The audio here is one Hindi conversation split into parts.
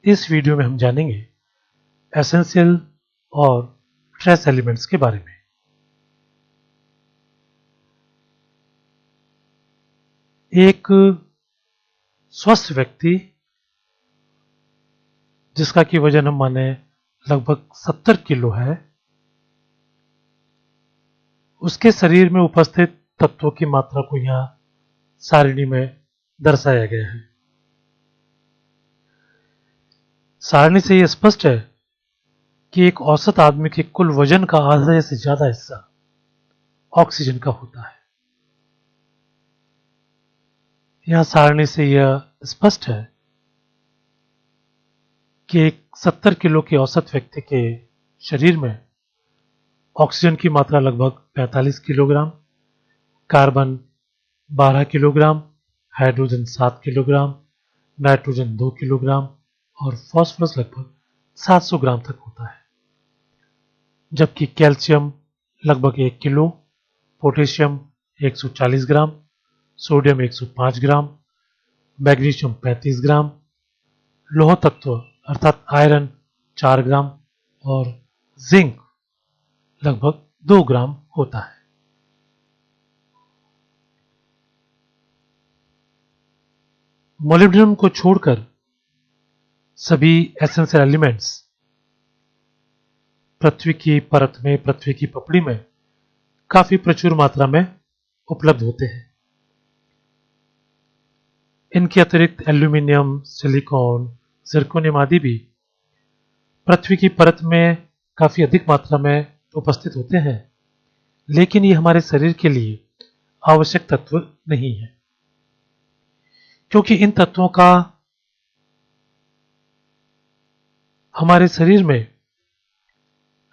इस वीडियो में हम जानेंगे एसेंशियल और ट्रेस एलिमेंट्स के बारे में। एक स्वस्थ व्यक्ति जिसका कि वजन हम माने लगभग 70 किलो है, उसके शरीर में उपस्थित तत्वों की मात्रा को यहां सारणी में दर्शाया गया है। सारणी से यह स्पष्ट है कि एक औसत आदमी के कुल वजन का आधे से ज्यादा हिस्सा ऑक्सीजन का होता है। यहां सारणी से यह स्पष्ट है कि एक 70 किलो के औसत व्यक्ति के शरीर में ऑक्सीजन की मात्रा लगभग 45 kilogram, carbon 12 kilogram, hydrogen 7 kilogram, nitrogen 2 kilogram और फास्फोरस लगभग 700 ग्राम तक होता है। जबकि कैल्शियम लगभग 1 किलो, पोटेशियम 140 ग्राम, सोडियम 105 ग्राम, मैग्नीशियम 35 ग्राम, लौह तत्व अर्थात आयरन 4 ग्राम और जिंक लगभग 2 ग्राम होता है। मोलिब्डेनम को छोड़कर सभी एसेंशियल एलिमेंट्स पृथ्वी की परत में, पृथ्वी की पपड़ी में काफी प्रचुर मात्रा में उपलब्ध होते हैं। इनके अतिरिक्त एल्यूमिनियम, सिलिकॉन, जिरकोनियम आदि भी पृथ्वी की परत में काफी अधिक मात्रा में उपस्थित होते हैं, लेकिन ये हमारे शरीर के लिए आवश्यक तत्व नहीं है, क्योंकि इन तत्वों का हमारे शरीर में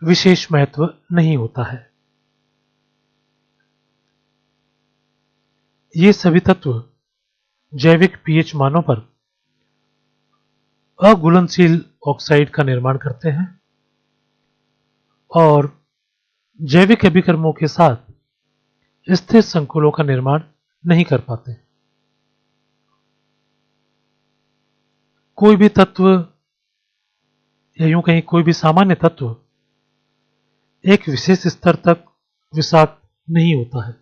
विशेष महत्व नहीं होता है। ये सभी तत्व जैविक पीएच मानों पर अघुलनशील ऑक्साइड का निर्माण करते हैं और जैविक अभिकर्मों के साथ स्थिर संकुलों का निर्माण नहीं कर पाते। कोई भी तत्व या यूं कहीं कोई भी सामान्य तत्व एक विशेष स्तर तक विषाक्त नहीं होता है।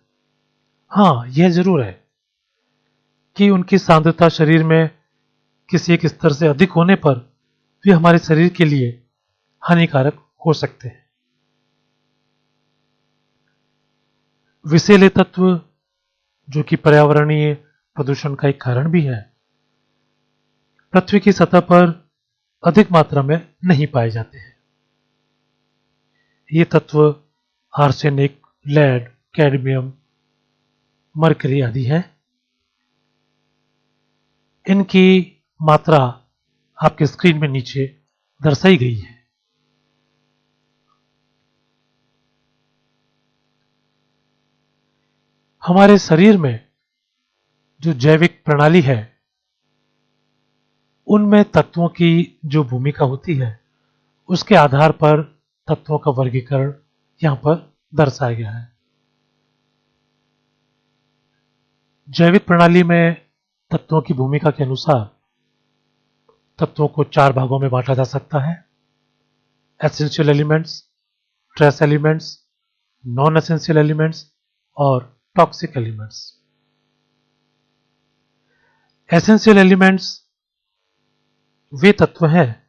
हां, यह जरूर है कि उनकी सांद्रता शरीर में किसी एक स्तर से अधिक होने पर वे हमारे शरीर के लिए हानिकारक हो सकते हैं। विषैले तत्व, जो कि पर्यावरणीय प्रदूषण का एक कारण भी है, पृथ्वी की सतह पर अधिक मात्रा में नहीं पाए जाते हैं। ये तत्व आर्सेनिक, लेड, कैडमियम, मरकरी आदि हैं। इनकी मात्रा आपके स्क्रीन में नीचे दर्शाई गई है। हमारे शरीर में जो जैविक प्रणाली है, उनमें तत्वों की जो भूमिका होती है, उसके आधार पर तत्वों का वर्गीकरण यहां पर दर्शाया गया है। जैविक प्रणाली में तत्वों की भूमिका के अनुसार तत्वों को 4 भागों में बांटा जा सकता है: essential elements, trace elements, non essential elements और टॉक्सिक एलिमेंट्स। एसेंशियल एलिमेंट्स वे तत्व हैं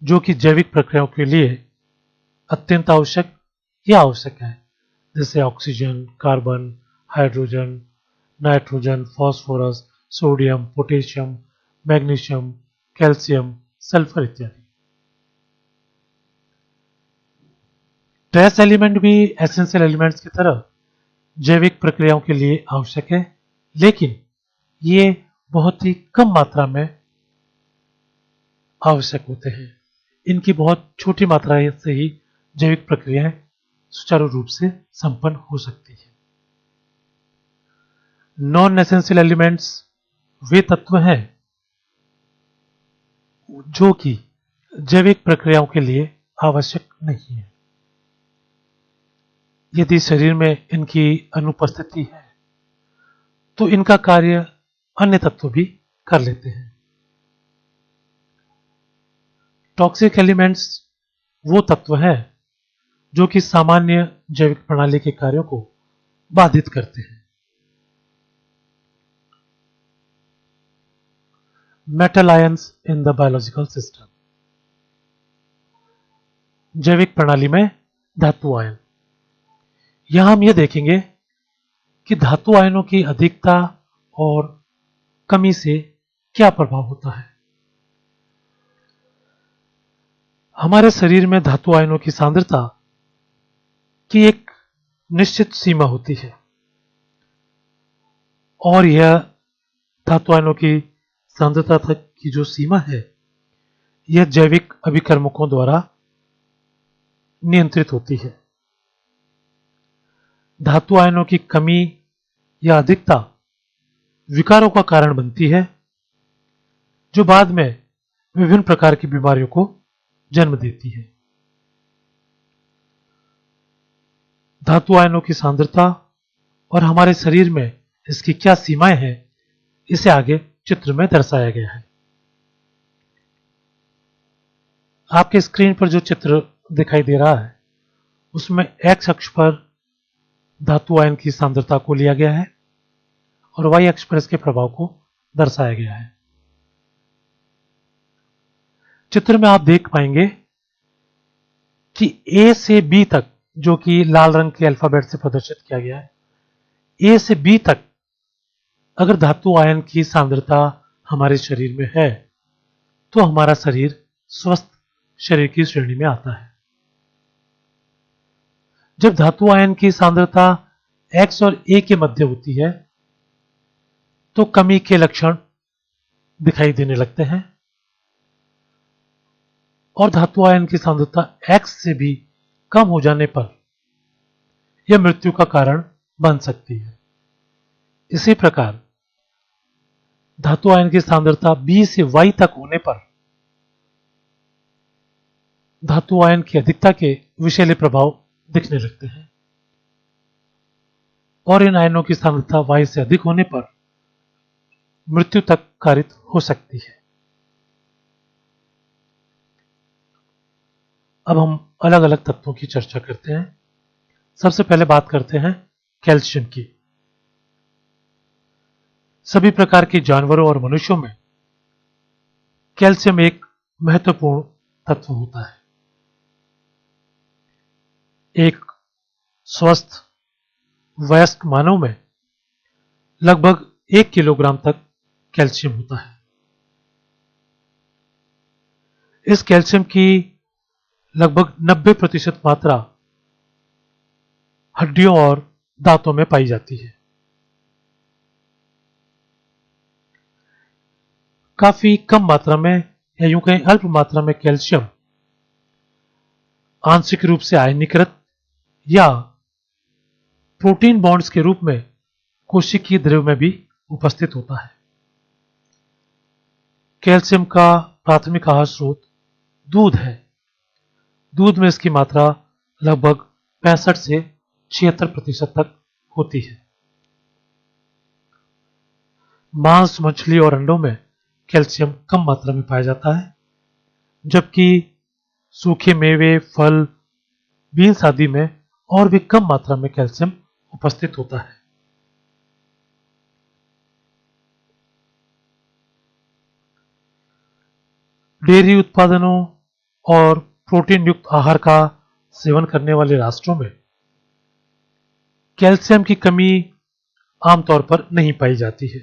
जो कि जैविक प्रक्रियाओं के लिए अत्यंत आवश्यक या आवश्यक है, जैसे oxygen, carbon, hydrogen, nitrogen, phosphorus, sodium, potassium, magnesium, calcium, sulphur इत्यादि। ट्रेस एलिमेंट भी एसेंशियल एलिमेंट्स की तरह जैविक प्रक्रियाओं के लिए आवश्यक है, लेकिन ये बहुत ही कम मात्रा में आवश्यक होते हैं। इनकी बहुत छोटी मात्रा से ही जैविक प्रक्रियाएं सुचारू रूप से संपन्न हो सकती है। नॉन एसेंशियल एलिमेंट्स वे तत्व हैं जो कि जैविक प्रक्रियाओं के लिए आवश्यक नहीं है। यदि शरीर में इनकी अनुपस्थिति है तो इनका कार्य अन्य तत्व भी कर लेते हैं। टॉक्सिक एलिमेंट्स वो तत्व हैं जो कि सामान्य जैविक प्रणाली के कार्यों को बाधित करते हैं। Metal ions in the biological system. जैविक प्रणाली में धातु आयन। यहां हम यह देखेंगे कि धातु आयनों की अधिकता और कमी से क्या प्रभाव होता है। हमारे शरीर में धातु आयनों की सांद्रता की एक निश्चित सीमा होती है और यह धातु आयनों की सांद्रता तक की जो सीमा है यह जैविक अभिकर्मकों द्वारा नियंत्रित होती है। धातु आयनों की कमी या अधिकता विकारों का कारण बनती है जो बाद में विभिन्न प्रकार की बीमारियों को जन्म देती है। धातु आयनों की सांद्रता और हमारे शरीर में इसकी क्या सीमाएं हैं, इसे आगे चित्र में दर्शाया गया है। आपके स्क्रीन पर जो चित्र दिखाई दे रहा है उसमें एक्स अक्ष पर धातु आयन की सांद्रता को लिया गया है और वाई अक्ष पर इसके प्रभाव को दर्शाया गया है। चित्र में आप देख पाएंगे कि ए से बी तक, जो कि लाल रंग के अल्फाबेट से प्रदर्शित किया गया है, ए से बी तक अगर धातु आयन की सांद्रता हमारे शरीर में है तो हमारा शरीर स्वस्थ शरीर की श्रेणी में आता है। जब धातु आयन की सांद्रता एक्स और ए के मध्य होती है तो कमी के लक्षण दिखाई देने लगते हैं और धातु आयन की सांद्रता एक्स से भी कम हो जाने पर यह मृत्यु का कारण बन सकती है। इसी प्रकार धातु आयन की सांद्रता बी से वाई तक होने पर धातु आयन की अधिकता के विषैले प्रभाव दिखने लगते हैं और इन आयनों की सांद्रता वाई से अधिक होने पर मृत्यु तक कारित हो सकती है। अब हम अलग अलग तत्वों की चर्चा करते हैं। सबसे पहले बात करते हैं कैल्शियम की। सभी प्रकार के जानवरों और मनुष्यों में कैल्शियम एक महत्वपूर्ण तत्व होता है। एक स्वस्थ वयस्क मानव में लगभग 1 किलोग्राम तक कैल्शियम होता है। इस कैल्शियम की लगभग 90% मात्रा हड्डियों और दांतों में पाई जाती है। काफी कम मात्रा में या यूं कहें अल्प मात्रा में कैल्शियम आंशिक रूप से आयनीकृत या प्रोटीन बॉन्ड्स के रूप में कोशिकीय द्रव्य में भी उपस्थित होता है। कैल्शियम का प्राथमिक आहार स्रोत दूध है। दूध में इसकी मात्रा लगभग 65 से 76% तक होती है। मांस, मछली और अंडों में कैल्शियम कम मात्रा में पाया जाता है, जबकि सूखे मेवे, फल, बीन्स आदि में और भी कम मात्रा में कैल्शियम उपस्थित होता है। डेयरी उत्पादनों और प्रोटीन युक्त आहार का सेवन करने वाले राष्ट्रों में कैल्शियम की कमी आमतौर पर नहीं पाई जाती है।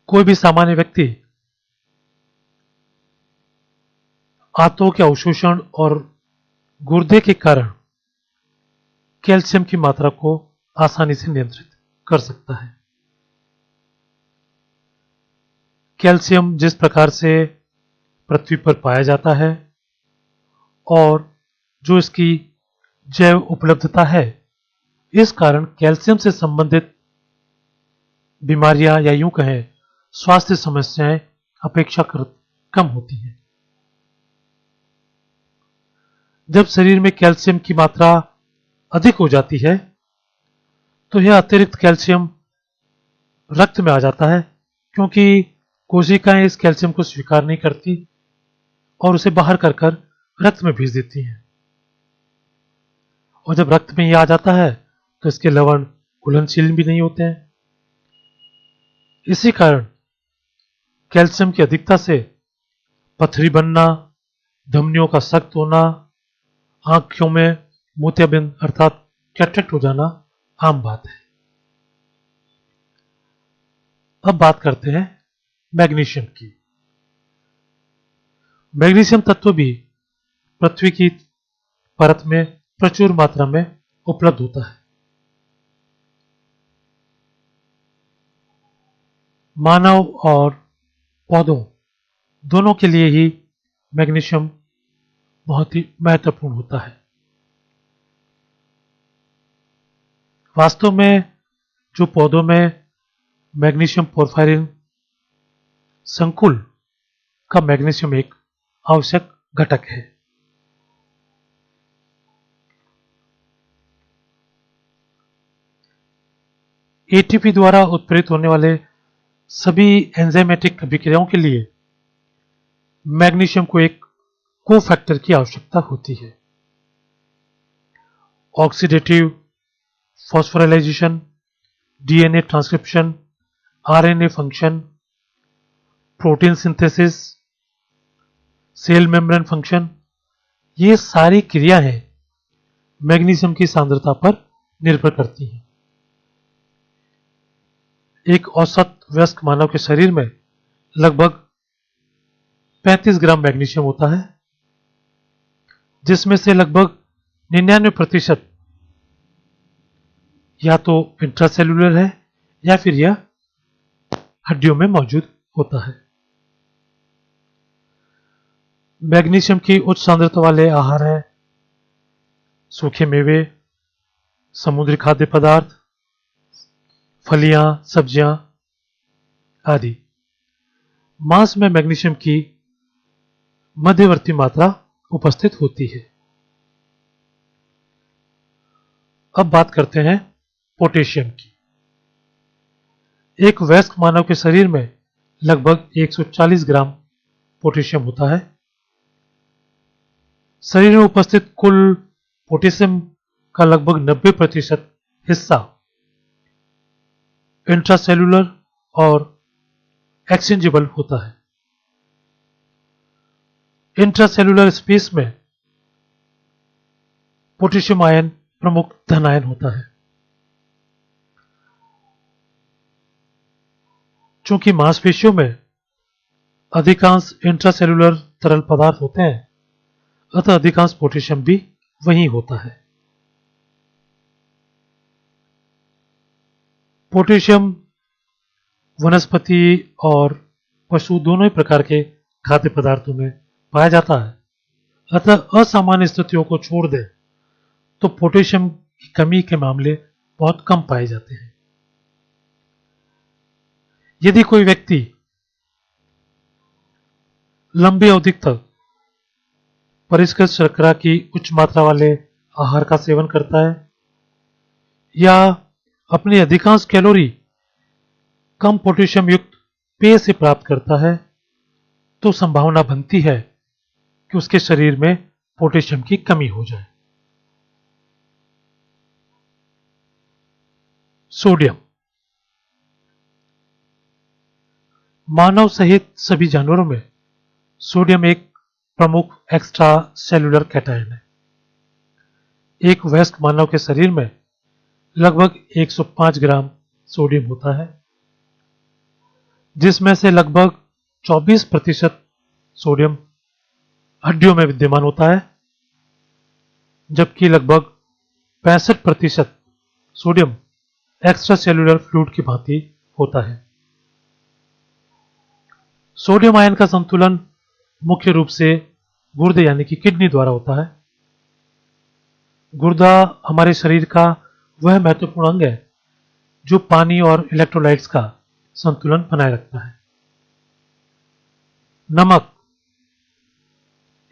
कोई भी सामान्य व्यक्ति आंतों के अवशोषण और गुर्दे के कारण कैल्शियम की मात्रा को आसानी से नियंत्रित कर सकता है। कैल्शियम जिस प्रकार से पृथ्वी पर पाया जाता है और जो इसकी जैव उपलब्धता है, इस कारण कैल्शियम से संबंधित बीमारियां या यूं कहें स्वास्थ्य समस्याएं अपेक्षाकृत कम होती हैं। जब शरीर में कैल्शियम की मात्रा अधिक हो जाती है तो यह अतिरिक्त कैल्शियम रक्त में आ जाता है, क्योंकि कोशिकाएं इस कैल्शियम को स्वीकार नहीं करती और उसे बाहर कर कर रक्त में भेज देती हैं। और जब रक्त में ये आ जाता है तो इसके लवण घुलनशील भी नहीं होते हैं। इसी कारण कैल्शियम की अधिकता से पथरी बनना, धमनियों का सख्त होना, आंखों में मोतियाबिंद अर्थात कैटरेक्ट हो जाना आम बात है। अब बात करते हैं मैग्नीशियम की। मैग्नीशियम तत्व भी पृथ्वी की परत में प्रचुर मात्रा में उपलब्ध होता है। मानव और पौधों दोनों के लिए ही मैग्नीशियम बहुत ही महत्वपूर्ण होता है। वास्तव में जो पौधों में मैग्नीशियम पोरफायरिन संकुल का मैग्नीशियम एक आवश्यक घटक है। एटीपी द्वारा उत्प्रेरित होने वाले सभी एंजाइमेटिक अभिक्रियाओं के लिए मैग्नीशियम को एक कोफैक्टर की आवश्यकता होती है। Oxidative phosphorylation, DNA transcription, RNA function, protein synthesis, cell membrane function, ये सारी क्रियाएं मैग्नीशियम की सांद्रता पर निर्भर करती हैं। एक औसत वयस्क मानव के शरीर में लगभग 35 ग्राम मैग्नीशियम होता है, जिसमें से लगभग 99% या तो इंट्रासेल्युलर है या फिर यह हड्डियों में मौजूद होता है। मैग्नीशियम की उच्च सांद्रता वाले आहार हैं सूखे मेवे, समुद्री खाद्य पदार्थ, फलियां, सब्जियां आदि। मांस में मैग्नीशियम की मध्यवर्ती मात्रा उपस्थित होती है। अब बात करते हैं पोटेशियम की। एक वयस्क मानव के शरीर में लगभग 140 ग्राम पोटेशियम होता है। शरीर में उपस्थित कुल पोटेशियम का लगभग 90% हिस्सा इंट्रासेल्युलर और एक्सचेंजेबल होता है। इंट्रासेल्युलर स्पेस में पोटेशियम आयन प्रमुख धन आयन होता है। चूंकि मांसपेशियों में अधिकांश इंट्रासेल्युलर तरल पदार्थ होते हैं, अतः अधिकांश पोटेशियम भी वहीं होता है। पोटेशियम वनस्पति और पशु दोनों ही प्रकार के खाद्य पदार्थों में पाया जाता है, अतः असामान्य स्थितियों को छोड़ दें तो पोटेशियम की कमी के मामले बहुत कम पाए जाते हैं। यदि कोई व्यक्ति लंबी अवधि तक परिष्कृत शर्करा की उच्च मात्रा वाले आहार का सेवन करता है या अपनी अधिकांश कैलोरी कम पोटेशियम युक्त पेय से प्राप्त करता है, तो संभावना बनती है कि उसके शरीर में पोटेशियम की कमी हो जाए। सोडियम मानव सहित सभी जानवरों में सोडियम एक प्रमुख एक्स्ट्रा सेल्युलर कैटायन है। एक वयस्क मानव के शरीर में लगभग 105 ग्राम सोडियम होता है, जिसमें से लगभग 24% सोडियम हड्डियों में विद्यमान होता है, जबकि लगभग 65% सोडियम एक्स्ट्रा सेल्युलर फ्लूइड की भांति होता है। सोडियम आयन का संतुलन मुख्य रूप से गुर्दे यानी कि किडनी द्वारा होता है। गुर्दा हमारे शरीर का वह महत्वपूर्ण अंग है जो पानी और इलेक्ट्रोलाइट्स का संतुलन बनाए रखता है। नमक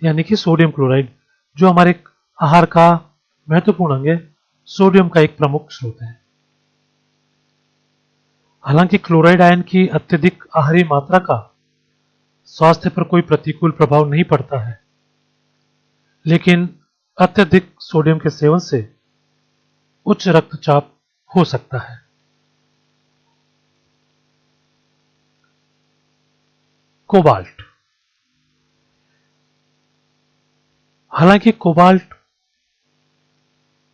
यानी कि सोडियम क्लोराइड जो हमारे आहार का महत्वपूर्ण अंग है, सोडियम का एक प्रमुख स्रोत है। हालांकि क्लोराइड आयन की अत्यधिक आहारी मात्रा का स्वास्थ्य पर कोई प्रतिकूल प्रभाव नहीं पड़ता है, लेकिन अत्यधिक सोडियम के सेवन से उच्च रक्तचाप हो सकता है। कोबाल्ट। हालांकि कोबाल्ट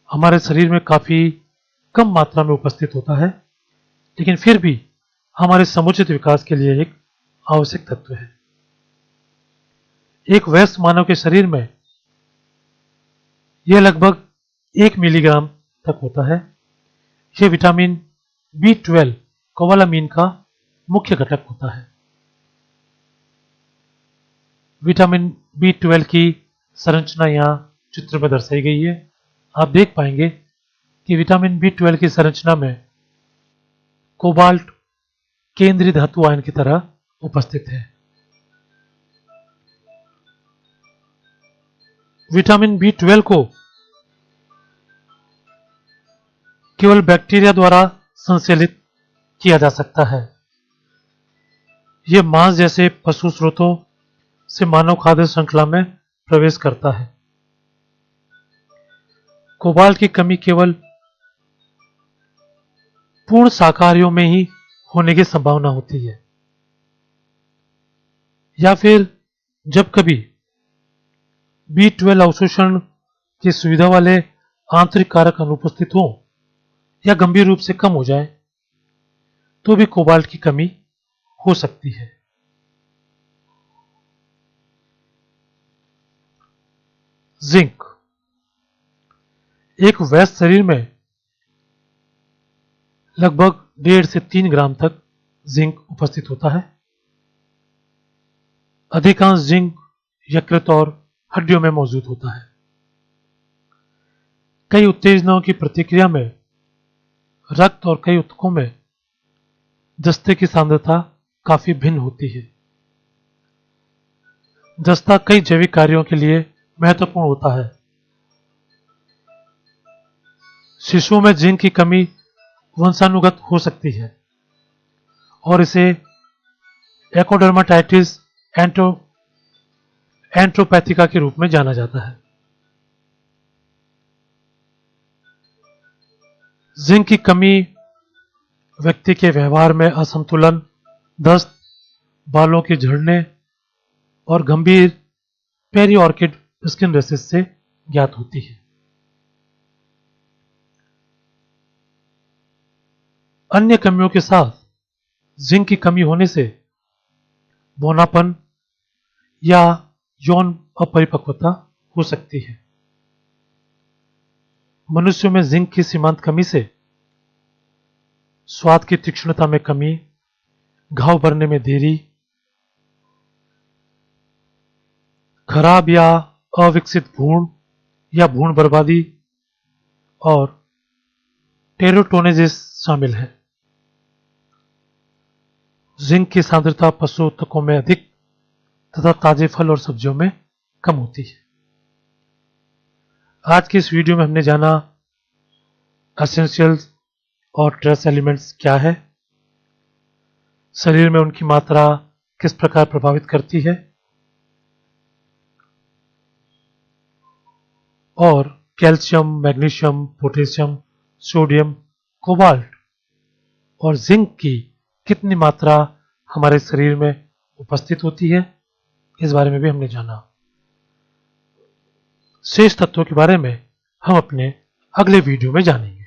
हमारे शरीर में काफी कम मात्रा में उपस्थित होता है, लेकिन फिर भी हमारे समुचित विकास के लिए एक आवश्यक तत्व है। एक वयस्क मानव के शरीर में यह लगभग 1 मिलीग्राम तक होता है। यह विटामिन B12 कोबालामीन का मुख्य घटक होता है। विटामिन B12 की संरचना यहाँ चित्र में दर्शाई गई है। आप देख पाएंगे कि विटामिन B12 की संरचना में कोबाल्ट केंद्रीय धातु आयन की तरह उपस्थित है। विटामिन B12 को केवल बैक्टीरिया द्वारा संश्लेषित किया जा सकता है। यह मांस जैसे पशु स्रोतों से मानव खाद्य श्रृंखला में प्रवेश करता है। कोबाल्ट की कमी केवल पूर्ण शाकाहारियों में ही होने की संभावना होती है, या फिर जब कभी B12 अवशोषण की सुविधा वाले आंतरिक कारक अनुपस्थित हो या गंभीर रूप से कम हो जाए तो भी कोबाल्ट की कमी हो सकती है। जिंक। एक वयस्क शरीर में लगभग 1.5 से 3 ग्राम तक जिंक उपस्थित होता है। अधिकांश जिंक यकृत और हड्डियों में मौजूद होता है। कई उत्तेजनाओं की प्रतिक्रिया में रक्त और कई ऊतकों में जस्ते की सांद्रता काफी भिन्न होती है। जस्ता कई जैविक कार्यों के लिए महत्वपूर्ण होता है। शिशुओं में जिंक की कमी वंशानुगत हो सकती है और इसे एकोडर्माटाइटिस एंट्रोपैथिका के रूप में जाना जाता है। जिंक की कमी व्यक्ति के व्यवहार में असंतुलन, दस्त, बालों के झड़ने और गंभीर पेरिऑर्किड स्किन रेसेस से ज्ञात होती है। अन्य कमियों के साथ जिंक की कमी होने से बौनापन या यौन अपरिपक्वता हो सकती है। मनुष्यों में जिंक की सीमांत कमी से स्वाद की तीक्ष्णता में कमी, घाव भरने में देरी, खराब या अविकसित भ्रूण या भ्रूण बर्बादी और टेरोटोनेसिस शामिल है। जिंक की सांद्रता पशु ऊतकों में अधिक तथा ताजे फल और सब्जियों में कम होती है। आज के इस वीडियो में हमने जाना एसेंशियल्स और ट्रेस एलिमेंट्स क्या है, शरीर में उनकी मात्रा किस प्रकार प्रभावित करती है और calcium, magnesium, potassium, sodium, cobalt और जिंक की कितनी मात्रा हमारे शरीर में उपस्थित होती है, इस बारे में भी हमने जाना। शेष तत्वों के बारे में हम अपने अगले वीडियो में जानेंगे।